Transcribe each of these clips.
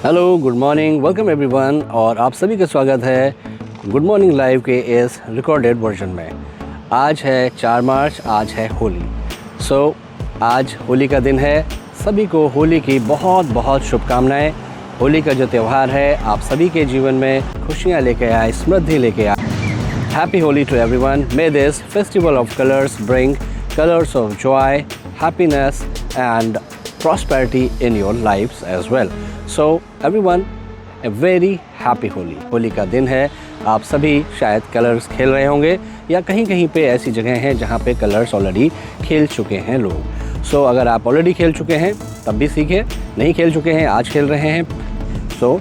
Hello, good morning, welcome everyone और आप सभी का स्वागत है गुड मॉर्निंग लाइव के इस रिकॉर्डेड वर्जन में। आज है 4 मार्च, आज है होली। आज होली का दिन है। सभी को होली की बहुत बहुत शुभकामनाएं। होली का जो त्यौहार है आप सभी के जीवन में खुशियां लेके आए, समृद्धि लेके आए। Happy Holi to everyone. May this festival of colours bring colours of joy, happiness and prosperity in your lives as well. So everyone, a very happy Holi. Holi का दिन है। आप सभी शायद कलर्स खेल रहे होंगे या कहीं कहीं पे ऐसी जगह हैं जहाँ पे कलर्स ऑलरेडी खेल चुके हैं लोग। सो अगर आप ऑलरेडी खेल चुके हैं तब भी सीखें, नहीं खेल चुके हैं आज खेल रहे हैं। So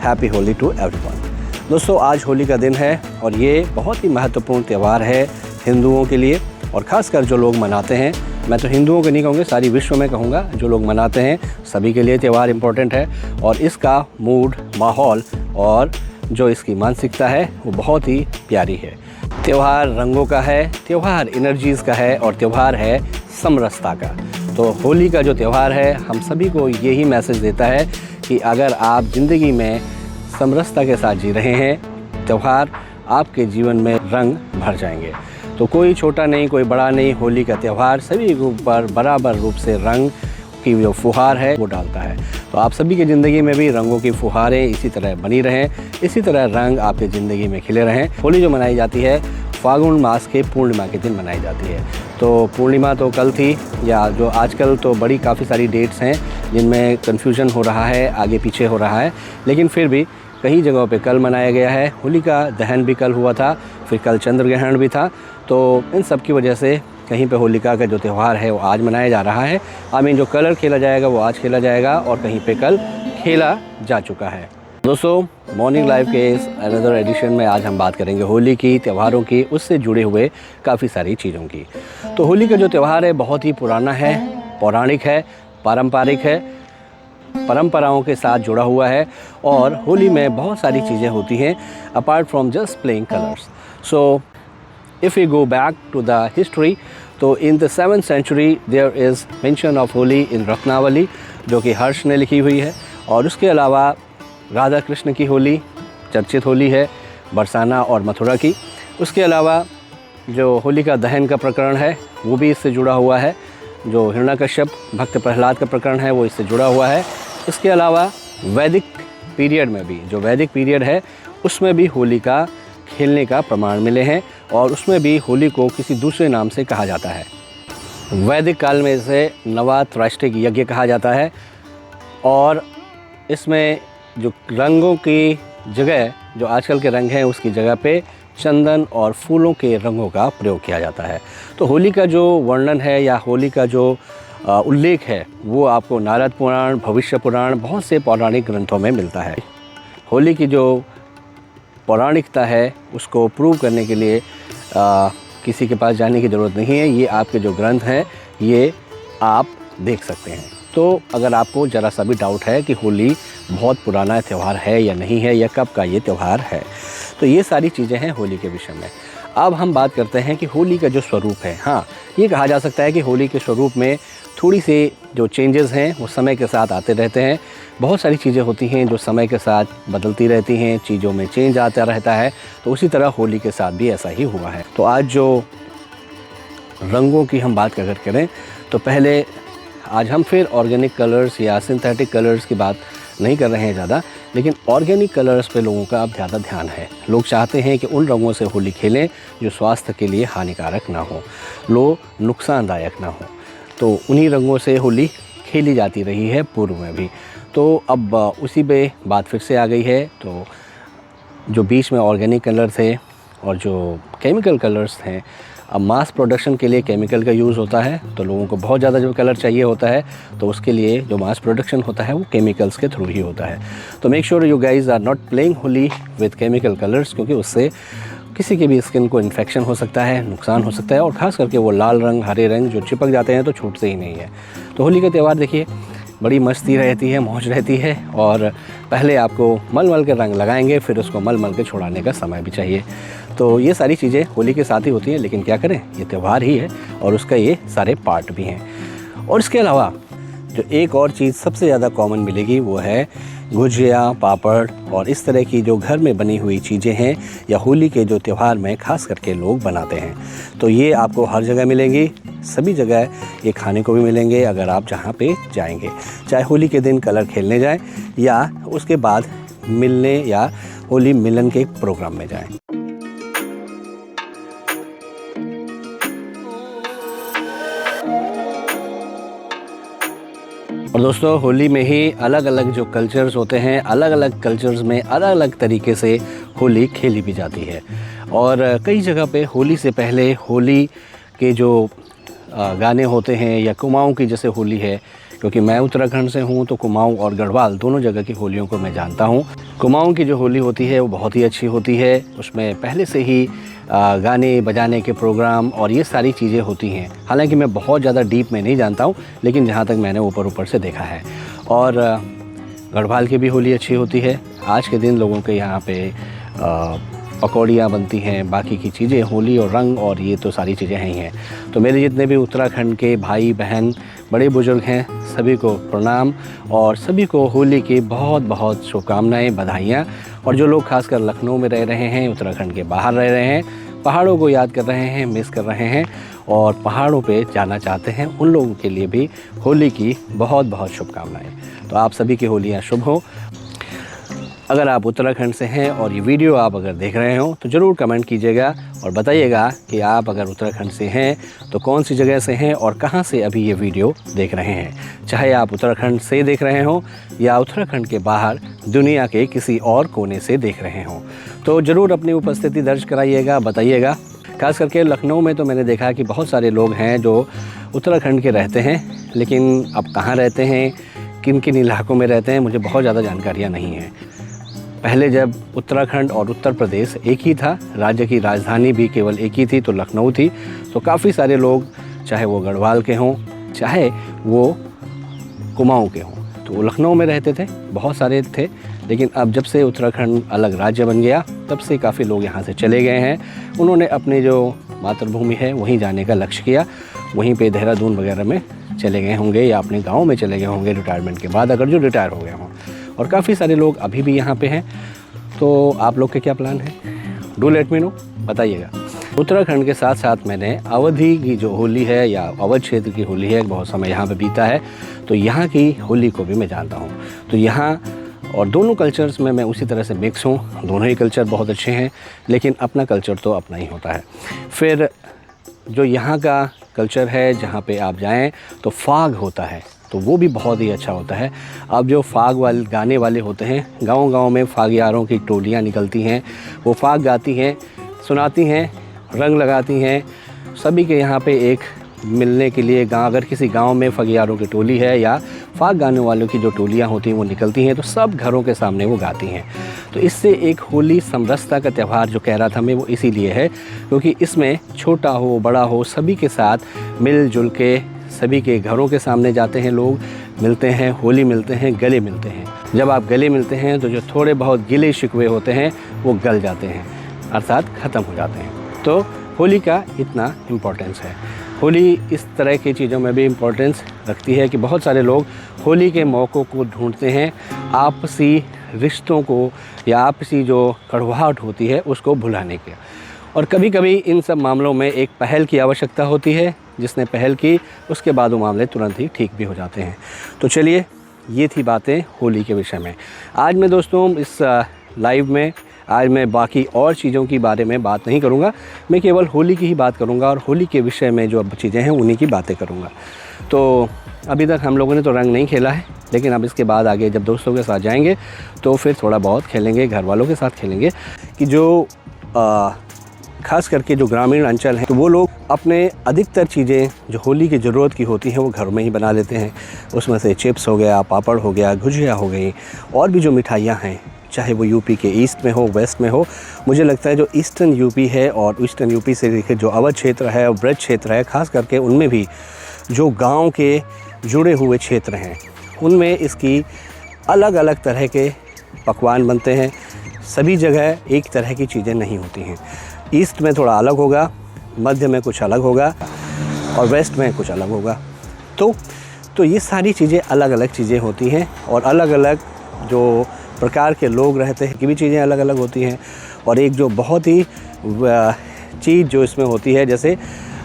happy Holi to everyone. दोस्तों, आज होली का दिन है और ये बहुत ही महत्वपूर्ण त्यौहार है हिंदुओं के लिए, और ख़ासकर जो लोग मनाते हैं। मैं तो हिंदुओं के नहीं कहूँगा, सारी विश्व में कहूँगा, जो लोग मनाते हैं सभी के लिए त्यौहार इम्पोर्टेंट है। और इसका मूड, माहौल और जो इसकी मानसिकता है वो बहुत ही प्यारी है। त्यौहार रंगों का है, त्यौहार एनर्जीज़ का है और त्यौहार है समरसता का। तो होली का जो त्यौहार है हम सभी को यही मैसेज देता है कि अगर आप ज़िंदगी में समरसता के साथ जी रहे हैं, त्यौहार आपके जीवन में रंग भर जाएंगे। तो कोई छोटा नहीं, कोई बड़ा नहीं, होली का त्यौहार सभी के ऊपर बराबर रूप से रंग की जो फुहार है वो डालता है। तो आप सभी की ज़िंदगी में भी रंगों की फुहारें इसी तरह बनी रहें, इसी तरह रंग आपके ज़िंदगी में खिले रहें। होली जो मनाई जाती है फागुन मास के पूर्णिमा के दिन मनाई जाती है। तो पूर्णिमा तो कल थी, या जो आजकल तो बड़ी काफ़ी सारी डेट्स हैं जिनमें कन्फ्यूजन हो रहा है, आगे पीछे हो रहा है, लेकिन फिर भी कई जगहों पे कल मनाया गया है। होली का दहन भी कल हुआ था, फिर कल चंद्र ग्रहण भी था। तो इन सब की वजह से कहीं पे होलिका का जो त्यौहार है वो आज मनाया जा रहा है। जो कलर खेला जाएगा वो आज खेला जाएगा और कहीं पे कल खेला जा चुका है। दोस्तों, मॉर्निंग लाइव के इस अनदर एडिशन में आज हम बात करेंगे होली की, त्यौहारों की, उससे जुड़े हुए काफ़ी सारी चीज़ों की। तो होली का जो त्यौहार है बहुत ही पुराना है, पौराणिक है, पारंपरिक है, परंपराओं के साथ जुड़ा हुआ है। और होली में बहुत सारी चीज़ें होती हैं apart from just playing colours. So if we go back to the history, तो in the 7th century there is mention of Holi in Ratnavali, जो कि हर्ष ने लिखी हुई है। और उसके अलावा राधा कृष्ण की होली, चर्चित होली है बरसाना और मथुरा की। उसके अलावा जो होली का दहन का प्रकरण है वो भी इससे जुड़ा हुआ है। जो हिरण्यकश्यप भक्त प्रहलाद का प्रकरण है वो इससे जुड़ा हुआ है। इसके अलावा वैदिक पीरियड में भी, जो वैदिक पीरियड है उसमें भी होली का खेलने का प्रमाण मिले हैं, और उसमें भी होली को किसी दूसरे नाम से कहा जाता है। वैदिक काल में इसे नवात्रैष्टिक यज्ञ कहा जाता है। और इसमें जो रंगों की जगह, जो आजकल के रंग हैं उसकी जगह पे चंदन और फूलों के रंगों का प्रयोग किया जाता है। तो होली का जो वर्णन है या होली का जो उल्लेख है वो आपको नारद पुराण, भविष्य पुराण, बहुत से पौराणिक ग्रंथों में मिलता है। होली की जो पौराणिकता है उसको प्रूव करने के लिए किसी के पास जाने की ज़रूरत नहीं है। ये आपके जो ग्रंथ हैं ये आप देख सकते हैं। तो अगर आपको ज़रा सा भी डाउट है कि होली बहुत पुराना त्यौहार है या नहीं है, या कब का ये त्यौहार है, तो ये सारी चीज़ें हैं होली के विषय में। अब हम बात करते हैं कि होली का जो स्वरूप है। हाँ, ये कहा जा सकता है कि होली के स्वरूप में थोड़ी सी जो चेंजेस हैं वो समय के साथ आते रहते हैं। बहुत सारी चीज़ें होती हैं जो समय के साथ बदलती रहती हैं, चीज़ों में चेंज आता रहता है। तो उसी तरह होली के साथ भी ऐसा ही हुआ है। तो आज जो रंगों की हम बात अगर करें तो पहले आज हम फिर ऑर्गेनिक कलर्स या सिंथेटिक कलर्स की बात नहीं कर रहे हैं ज़्यादा, लेकिन ऑर्गेनिक कलर्स पे लोगों का अब ज़्यादा ध्यान है। लोग चाहते हैं कि उन रंगों से होली खेलें जो स्वास्थ्य के लिए हानिकारक ना हो, नुकसानदायक ना हो। तो उन्हीं रंगों से होली खेली जाती रही है पूर्व में भी। तो अब उसी पे बात फिर से आ गई है। तो जो बीच में ऑर्गेनिक कलर थे और जो केमिकल कलर्स हैं, अब मास प्रोडक्शन के लिए केमिकल का यूज़ होता है। तो लोगों को बहुत ज़्यादा जो कलर चाहिए होता है, तो उसके लिए जो मास प्रोडक्शन होता है वो केमिकल्स के थ्रू ही होता है। तो make sure you guys are not playing Holi with chemical colours, क्योंकि उससे किसी की भी स्किन को इन्फेक्शन हो सकता है, नुकसान हो सकता है। और ख़ास करके वो लाल रंग, हरे रंग जो चिपक जाते हैं तो छूटते ही नहीं है। तो होली का त्यौहार देखिए, बड़ी मस्ती रहती है, मौज रहती है। और पहले आपको मल मल के रंग लगाएंगे, फिर उसको मल मल के छुड़ाने का समय भी चाहिए। तो ये सारी चीज़ें होली के साथ ही होती हैं, लेकिन क्या करें, ये त्यौहार ही है और उसका ये सारे पार्ट भी हैं। और इसके अलावा जो एक और चीज़ सबसे ज़्यादा कॉमन मिलेगी वो है गुजिया, पापड़ और इस तरह की जो घर में बनी हुई चीज़ें हैं या होली के जो त्यौहार में ख़ास करके लोग बनाते हैं। तो ये आपको हर जगह मिलेंगी, सभी जगह ये खाने को भी मिलेंगे अगर आप जहाँ पे जाएंगे, चाहे होली के दिन कलर खेलने जाएं या उसके बाद मिलने या होली मिलन के प्रोग्राम में जाएं। और दोस्तों, होली में ही अलग अलग जो कल्चर्स होते हैं, अलग अलग कल्चर्स में अलग अलग तरीके से होली खेली भी जाती है। और कई जगह पे होली से पहले होली के जो गाने होते हैं या कुमाऊं की जैसे होली है, क्योंकि मैं उत्तराखंड से हूं तो कुमाऊं और गढ़वाल दोनों जगह की होलियों को मैं जानता हूं। कुमाऊं की जो होली होती है वो बहुत ही अच्छी होती है, उसमें पहले से ही गाने बजाने के प्रोग्राम और ये सारी चीज़ें होती हैं। हालांकि मैं बहुत ज़्यादा डीप में नहीं जानता हूं, लेकिन जहां तक मैंने ऊपर से देखा है। और गढ़वाल की भी होली अच्छी होती है। आज के दिन लोगों के यहाँ पे पकौड़ियाँ बनती हैं, बाकी की चीज़ें, होली और रंग और ये तो सारी चीज़ें हैं ही हैं। तो मेरे जितने भी उत्तराखंड के भाई बहन बड़े बुजुर्ग हैं, सभी को प्रणाम और सभी को होली की बहुत बहुत शुभकामनाएं, बधाइयाँ। और जो लोग खासकर लखनऊ में रह रहे हैं, उत्तराखंड के बाहर रह रहे हैं, पहाड़ों को याद कर रहे हैं, मिस कर रहे हैं और पहाड़ों पे जाना चाहते हैं, उन लोगों के लिए भी होली की बहुत बहुत शुभकामनाएँ। तो आप सभी की होलियाँ शुभ हो। अगर आप उत्तराखंड से हैं और ये वीडियो आप अगर देख रहे हो तो ज़रूर कमेंट कीजिएगा और बताइएगा कि आप अगर उत्तराखंड से हैं तो कौन सी जगह से हैं और कहाँ से अभी ये वीडियो देख रहे हैं। चाहे आप उत्तराखंड से देख रहे हो या उत्तराखंड के बाहर दुनिया के किसी और कोने से देख रहे हो, तो ज़रूर अपनी उपस्थिति दर्ज कराइएगा, बताइएगा। खास करके लखनऊ में तो मैंने देखा कि बहुत सारे लोग हैं जो उत्तराखंड के रहते हैं, लेकिन अब कहाँ रहते हैं, किन किन इलाकों में रहते हैं, मुझे बहुत ज़्यादा जानकारियाँ नहीं हैं। पहले जब उत्तराखंड और उत्तर प्रदेश एक ही था, राज्य की राजधानी भी केवल एक ही थी, तो लखनऊ थी, तो काफ़ी सारे लोग, चाहे वो गढ़वाल के हों, चाहे वो कुमाऊं के हों, तो वो लखनऊ में रहते थे, बहुत सारे थे। लेकिन अब जब से उत्तराखंड अलग राज्य बन गया, तब से काफ़ी लोग यहाँ से चले गए हैं। उन्होंने अपनी जो मातृभूमि है वहीं जाने का लक्ष्य किया, वहीं पे देहरादून वगैरह में चले गए होंगे या अपने गाँव में चले गए होंगे रिटायरमेंट के बाद, अगर जो रिटायर हो गए हों। और काफ़ी सारे लोग अभी भी यहाँ पे हैं। तो आप लोग के क्या प्लान है, डू लेट मी नो, बताइएगा। उत्तराखंड के साथ साथ मैंने अवधि की जो होली है या अवध क्षेत्र की होली है, बहुत समय यहाँ पे बीता है, तो यहाँ की होली को भी मैं जानता हूँ। तो यहाँ और दोनों कल्चर्स में मैं उसी तरह से मिक्स हूँ। दोनों ही कल्चर बहुत अच्छे हैं, लेकिन अपना कल्चर तो अपना ही होता है। फिर जो यहाँ का कल्चर है, जहाँ पे आप जाएं तो फाग होता है, तो वो भी बहुत ही अच्छा होता है। अब जो फाग वाले गाने वाले होते हैं, गांव-गांव में फागियारों की टोलियाँ निकलती हैं, वो फाग गाती हैं, सुनाती हैं, रंग लगाती हैं। सभी के यहाँ पे एक मिलने के लिए अगर किसी गांव में फागियारों की टोली है या फाग गाने वालों की जो टोलियाँ होती हैं वो निकलती हैं, तो सब घरों के सामने वो गाती हैं। तो इससे एक होली समरसता का त्यौहार जो कह रहा था मैं, वो इसीलिए है क्योंकि इसमें छोटा हो बड़ा हो सभी के साथ मिलजुल के सभी के घरों के सामने जाते हैं, लोग मिलते हैं, होली मिलते हैं, गले मिलते हैं। जब आप गले मिलते हैं तो जो थोड़े बहुत गिले शिकवे होते हैं वो गल जाते हैं, अर्थात ख़त्म हो जाते हैं। तो होली का इतना इम्पोर्टेंस है। होली इस तरह की चीज़ों में भी इम्पोर्टेंस रखती है कि बहुत सारे लोग होली के मौक़ों को ढूंढते हैं, आपसी रिश्तों को या आपसी जो कड़वाहट होती है उसको भुलाने के। और कभी कभी इन सब मामलों में एक पहल की आवश्यकता होती है, जिसने पहल की उसके बाद वो मामले तुरंत ही ठीक भी हो जाते हैं। तो चलिए, ये थी बातें होली के विषय में। आज मैं दोस्तों इस लाइव में आज मैं बाकी और चीज़ों के बारे में बात नहीं करूँगा, मैं केवल होली की ही बात करूँगा और होली के विषय में जो अब चीज़ें हैं उन्हीं की बातें करूँगा। तो अभी तक हम लोगों ने तो रंग नहीं खेला है, लेकिन अब इसके बाद आगे जब दोस्तों के साथ जाएंगे तो फिर थोड़ा बहुत खेलेंगे, घर वालों के साथ खेलेंगे। कि जो ख़ास करके जो ग्रामीण अंचल हैं, तो वो लोग अपने अधिकतर चीज़ें जो होली की ज़रूरत की होती हैं वो घर में ही बना लेते हैं। उसमें से चिप्स हो गया, पापड़ हो गया, गुजिया हो गई, और भी जो मिठाइयाँ हैं, चाहे वो यूपी के ईस्ट में हो, वेस्ट में हो। मुझे लगता है जो ईस्टर्न यूपी है और ईस्टर्न यूपी से देखिए जो अवध क्षेत्र है और ब्रज क्षेत्र है, ख़ास करके उनमें भी जो गांव के जुड़े हुए क्षेत्र हैं, उनमें इसकी अलग अलग तरह के पकवान बनते हैं। सभी जगह एक तरह की चीज़ें नहीं होती हैं। ईस्ट में थोड़ा अलग होगा, मध्य में कुछ अलग होगा और वेस्ट में कुछ अलग होगा। तो तो ये सारी चीज़ें अलग अलग चीज़ें होती हैं और अलग अलग जो प्रकार के लोग रहते हैं की भी चीज़ें अलग अलग होती हैं। और एक जो बहुत ही चीज़ जो इसमें होती है, जैसे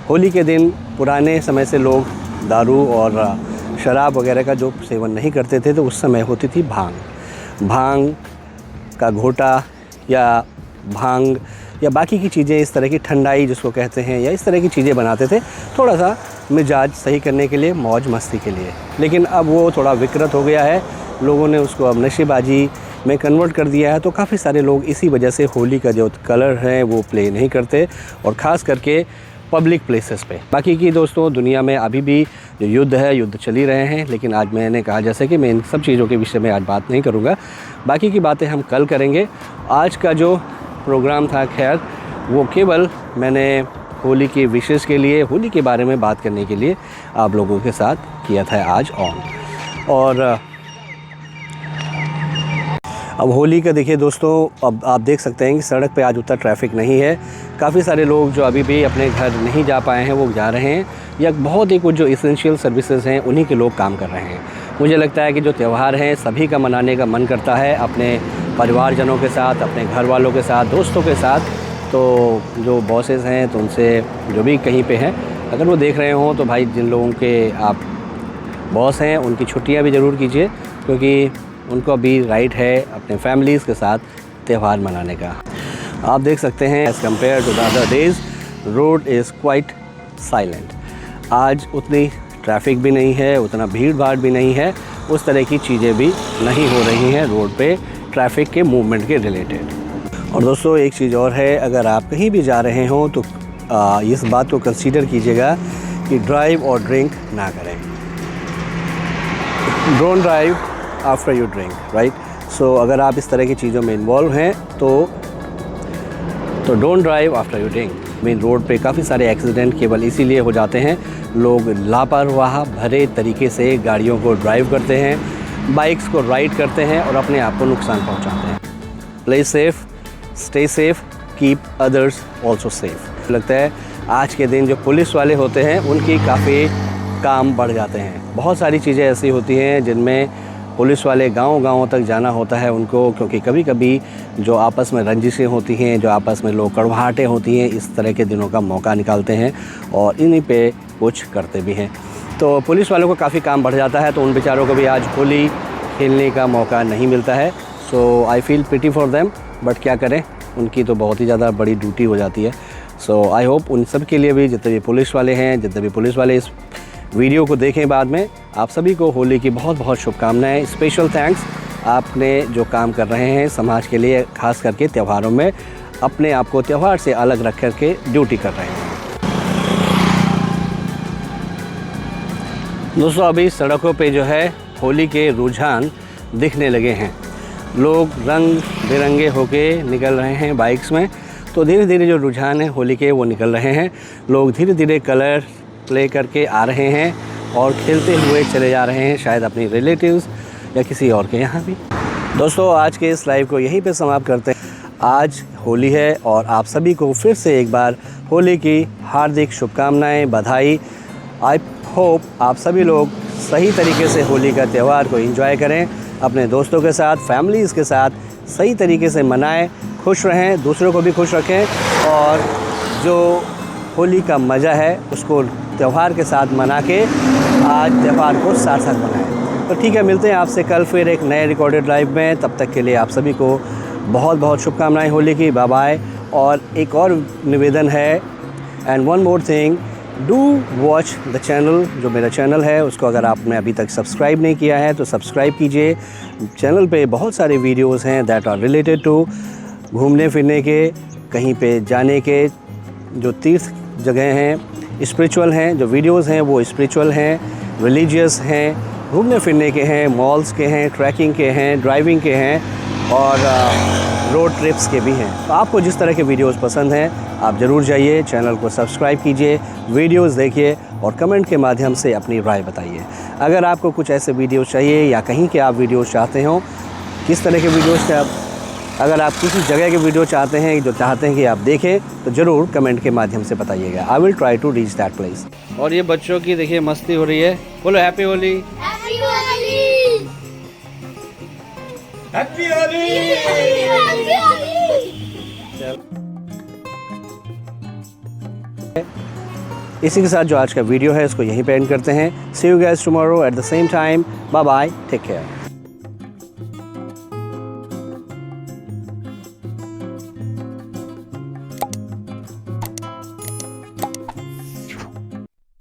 होली के दिन पुराने समय से लोग दारू और शराब वगैरह का जो सेवन नहीं करते थे, तो उस समय होती थी भांग का घोटा या भांग या बाकी की चीज़ें, इस तरह की ठंडाई जिसको कहते हैं, या इस तरह की चीज़ें बनाते थे थोड़ा सा मिजाज सही करने के लिए, मौज मस्ती के लिए। लेकिन अब वो थोड़ा विकृत हो गया है, लोगों ने उसको अब नशेबाजी में कन्वर्ट कर दिया है। तो काफ़ी सारे लोग इसी वजह से होली का जो कलर है वो प्ले नहीं करते, और ख़ास करके पब्लिक प्लेसेस पे। बाकी की दोस्तों, दुनिया में अभी भी जो युद्ध है, युद्ध चल ही रहे हैं, लेकिन आज मैंने कहा जैसे कि मैं इन सब चीज़ों के विषय में आज बात नहीं करूँगा, बाकी की बातें हम कल करेंगे। आज का जो प्रोग्राम था, खैर वो केवल मैंने होली के विशेष के लिए, होली के बारे में बात करने के लिए आप लोगों के साथ किया था आज ऑन। और अब होली का देखिए दोस्तों, अब आप देख सकते हैं कि सड़क पे आज उतना ट्रैफिक नहीं है। काफ़ी सारे लोग जो अभी भी अपने घर नहीं जा पाए हैं वो जा रहे हैं, या बहुत ही कुछ जो इसेंशियल सर्विसेज हैं उन्हीं के लोग काम कर रहे हैं। मुझे लगता है कि जो त्यौहार हैं सभी का मनाने का मन करता है, अपने परिवारजनों के साथ, अपने घर वालों के साथ, दोस्तों के साथ। तो जो बॉसेस हैं तो उनसे, जो भी कहीं पे हैं, अगर वो देख रहे हों तो भाई जिन लोगों के आप बॉस हैं उनकी छुट्टियां भी ज़रूर कीजिए, क्योंकि उनको अभी राइट है अपने फैमिलीज़ के साथ त्यौहार मनाने का। आप देख सकते हैं as compare to the other days road is quite silent. आज उतनी ट्रैफिक भी नहीं है, उतना भीड़ भाड़ भी नहीं है, उस तरह की चीज़ें भी नहीं हो रही हैं रोड पे ट्रैफिक के मूवमेंट के रिलेटेड। और दोस्तों एक चीज़ और है, अगर आप कहीं भी जा रहे हों तो इस बात को कंसीडर कीजिएगा कि ड्राइव और ड्रिंक ना करें। Don't drive after you drink, right. So अगर आप इस तरह की चीज़ों में इन्वॉल्व हैं तो don't drive after you drink. Main road पे काफ़ी सारे एक्सीडेंट केवल इसीलिए हो जाते हैं, लोग लापरवाह भरे तरीके से गाड़ियों को ड्राइव करते हैं, बाइक्स को राइड करते हैं और अपने आप को नुकसान पहुंचाते हैं। Play safe, stay safe, keep others also safe. लगता है आज के दिन जो पुलिस वाले होते हैं उनकी काफ़ी काम बढ़ जाते हैं। बहुत सारी चीज़ें ऐसी होती हैं जिनमें पुलिस वाले गांव-गांव तक जाना होता है उनको, क्योंकि कभी कभी जो आपस में रंजिशें होती हैं, जो आपस में लोग कड़वाहटें होती हैं, इस तरह के दिनों का मौका निकालते हैं और इन्हीं पे कुछ करते भी हैं। तो पुलिस वालों को काफ़ी काम बढ़ जाता है, तो उन बेचारों को भी आज होली खेलने का मौका नहीं मिलता है। So I feel pity for them, but क्या करें, उनकी तो बहुत ही ज़्यादा बड़ी ड्यूटी हो जाती है। सो आई होप उन सब के लिए भी, जितने भी पुलिस वाले हैं, जितने भी पुलिस वाले इस वीडियो को देखें बाद में, आप सभी को होली की बहुत बहुत शुभकामनाएं। स्पेशल थैंक्स, आपने जो काम कर रहे हैं समाज के लिए, खास करके त्योहारों में अपने आप को त्यौहार से अलग रख कर के ड्यूटी कर रहे हैं। दोस्तों अभी सड़कों पे जो है होली के रुझान दिखने लगे हैं, लोग रंग बिरंगे होके निकल रहे हैं बाइक्स में। तो धीरे धीरे जो रुझान है होली के वो निकल रहे हैं, लोग धीरे धीरे कलर प्ले करके आ रहे हैं और खेलते हुए चले जा रहे हैं, शायद अपनी रिलेटिव्स या किसी और के यहाँ भी। दोस्तों आज के इस लाइव को यहीं पे समाप्त करते हैं। आज होली है और आप सभी को फिर से एक बार होली की हार्दिक शुभकामनाएं, बधाई। आई होप आप सभी लोग सही तरीके से होली का त्यौहार को एंजॉय करें, अपने दोस्तों के साथ, फैमिलीज़ के साथ सही तरीके से मनाएं, खुश रहें, दूसरों को भी खुश रखें, और जो होली का मज़ा है उसको त्यौहार के साथ मना के आज त्यौहार को सार्थक बनाएं। तो ठीक है, मिलते हैं आपसे कल फिर एक नए रिकॉर्डेड लाइव में। तब तक के लिए आप सभी को बहुत बहुत शुभकामनाएं होली की। Bye bye. और एक और निवेदन है, and one more thing, do watch the channel. जो मेरा चैनल है उसको अगर आपने अभी तक सब्सक्राइब नहीं किया है तो सब्सक्राइब कीजिए। चैनल पे बहुत सारे वीडियोस हैं दैट आर रिलेटेड टू घूमने फिरने के, कहीं पे जाने के, जो तीर्थ जगह हैं, स्पिरिचुअल हैं। जो वीडियोस हैं वो स्पिरिचुअल हैं, रिलीजियस हैं, घूमने फिरने के हैं, मॉल्स के हैं, ट्रैकिंग के हैं, ड्राइविंग के हैं और रोड ट्रिप्स के भी हैं। तो आपको जिस तरह के वीडियोस पसंद हैं आप ज़रूर जाइए, चैनल को सब्सक्राइब कीजिए, वीडियोस देखिए और कमेंट के माध्यम से अपनी राय बताइए। अगर आपको कुछ ऐसे वीडियोस चाहिए या कहीं के आप वीडियोस चाहते हो, किस तरह के वीडियोस अगर आप किसी जगह के वीडियो चाहते हैं जो चाहते हैं कि आप देखें तो ज़रूर कमेंट के माध्यम से बताइएगा। I will try to reach that place. और ये बच्चों की देखिए मस्ती हो रही है। बोलो happy Holi. Happy Holi. Happy Holi. Happy Holi. इसी के साथ जो आज का वीडियो है इसको यहीं पे एंड करते हैं। See you guys tomorrow at the same time. Bye bye, take care.